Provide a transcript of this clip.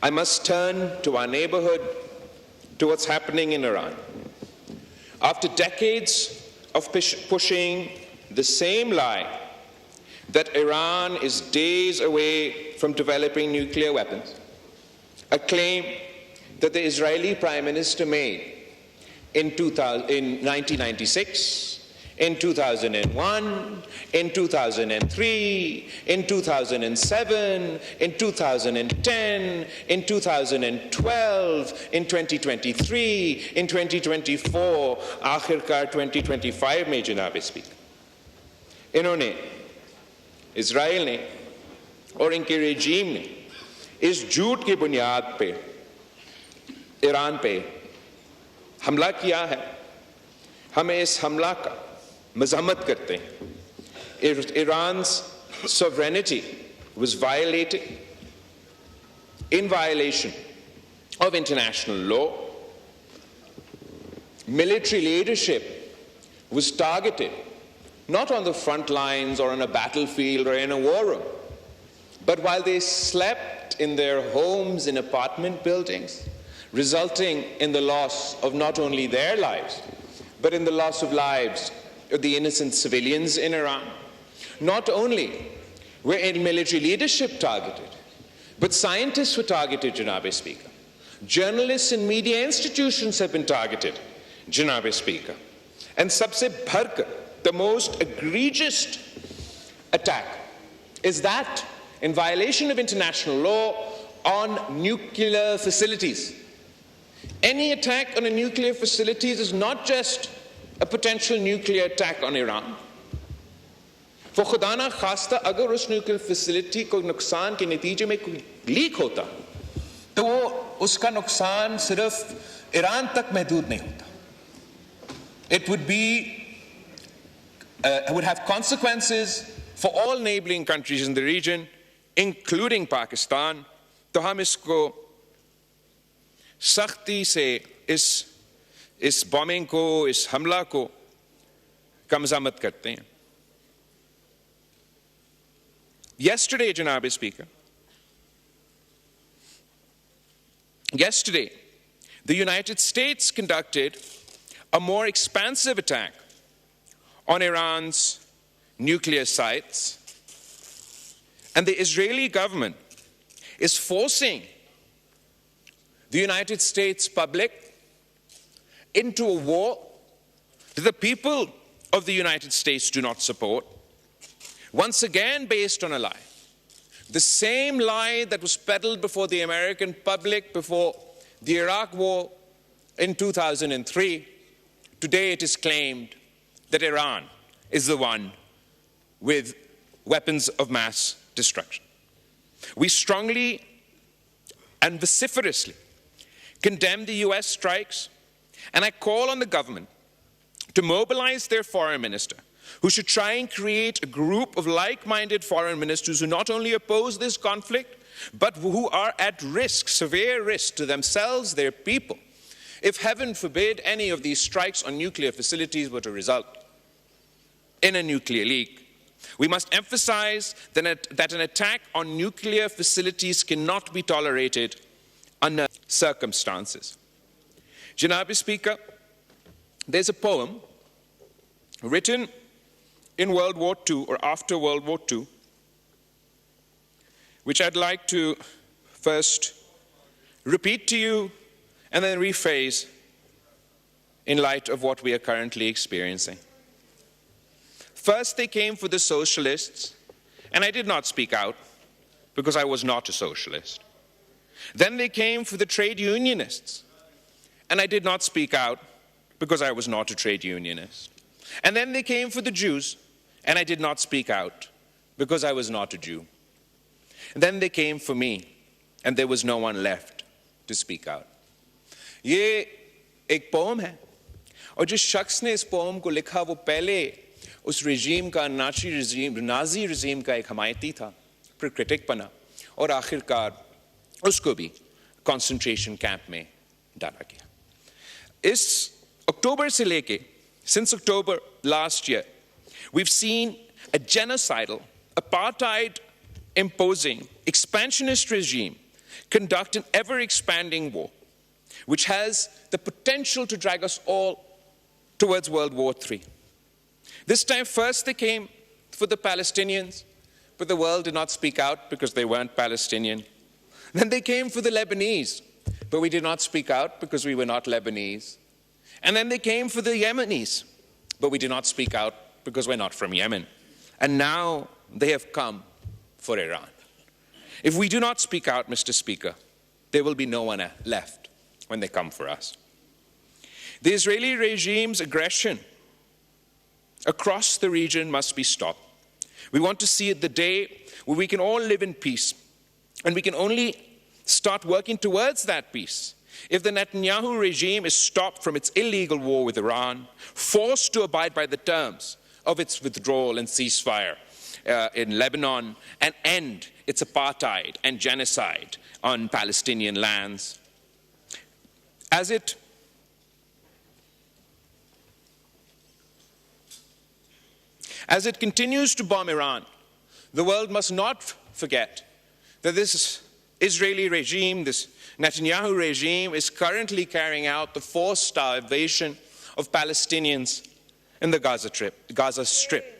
I must turn to our neighborhood, to what's happening in Iran. After decades of pushing the same lie that Iran is days away from developing nuclear weapons, a claim that the Israeli Prime Minister made in 1996, in 2001, in 2003, in 2007, in 2010, in 2012, in 2023, in 2024, आखिरकार 2025 में जनाब speaker इन्होंने Israel ने और इनके regime ने इस झूठ की बुनियाद पे ईरान पे हमला किया है. हमें इस हमला का मजम्मत करते हैं. Iran's sovereignty was violated in violation of international law. Military leadership was targeted not on the front lines or on a battlefield or in a war room, but while they slept in their homes in apartment buildings, resulting in the loss of not only their lives, but in the loss of lives of the innocent civilians in Iran. Not only were military leadership targeted, but scientists were targeted, Janabe Speaker. Journalists and media institutions have been targeted, Janabe Speaker. And sabse bharkar, the most egregious attack is that in violation of international law on nuclear facilities. Any attack on a nuclear facility is not just a potential nuclear attack on Iran. For खुदा ना खास्ता अगर उस nuclear facility को नुकसान के नतीजे में कोई लीक होता तो वो उसका नुकसान सिर्फ ईरान तक महदूद नहीं होता. It would have consequences for all neighboring countries in the region, including Pakistan. तो हम इसको सख्ती से इस bombing को, इस हमला को कमज़ामत करते हैं. Yesterday, Janabe Speaker, yesterday, the United States conducted a more expansive attack on Iran's nuclear sites, and the Israeli government is forcing the United States public into a war that the people of the United States do not support, once again based on a lie. The same lie that was peddled before the American public before the Iraq war in 2003. Today it is claimed that Iran is the one with weapons of mass destruction. We strongly and vociferously condemn the US strikes, and I call on the government to mobilize their foreign minister, who should try and create a group of like-minded foreign ministers who not only oppose this conflict, but who are at risk, severe risk to themselves, their people, if heaven forbid any of these strikes on nuclear facilities were to result in a nuclear leak. We must emphasize that an attack on nuclear facilities cannot be tolerated under circumstances. Janabi Speaker, there's a poem written in World War II or after World War II, which I'd like to first repeat to you and then rephrase in light of what we are currently experiencing. First, they came for the socialists, and I did not speak out because I was not a socialist. Then they came for the trade unionists, and I did not speak out because I was not a trade unionist. And then they came for the Jews, and I did not speak out because I was not a Jew. And then they came for me, and there was no one left to speak out. ये एक pome है, और जिस शख्स ने इस pome को लिखा वो पहले उस रेजीम का नाजी रेजीम का एक हमायती था, फिर क्रिटिक बना और आखिरकार उसको भी कंसंट्रेशन कैंप में डाला गया. इस अक्टूबर से लेके, since October last year, we've seen a genocidal, apartheid imposing, expansionist regime conduct an ever-expanding war, which has the potential to drag us all towards World War III. This time, first they came for the Palestinians, but the world did not speak out because they weren't Palestinian. Then they came for the Lebanese, but we did not speak out because we were not Lebanese. And then they came for the Yemenis, but we did not speak out because we're not from Yemen. And now they have come for Iran. If we do not speak out, Mr. Speaker, there will be no one left when they come for us. The Israeli regime's aggression across the region must be stopped. We want to see the day where we can all live in peace, and we can only start working towards that peace if the Netanyahu regime is stopped from its illegal war with Iran, forced to abide by the terms of its withdrawal and ceasefire in Lebanon, and end its apartheid and genocide on Palestinian lands. As it continues to bomb Iran, the world must not forget that this Israeli regime, this Netanyahu regime, is currently carrying out the forced starvation of Palestinians in the Gaza Strip.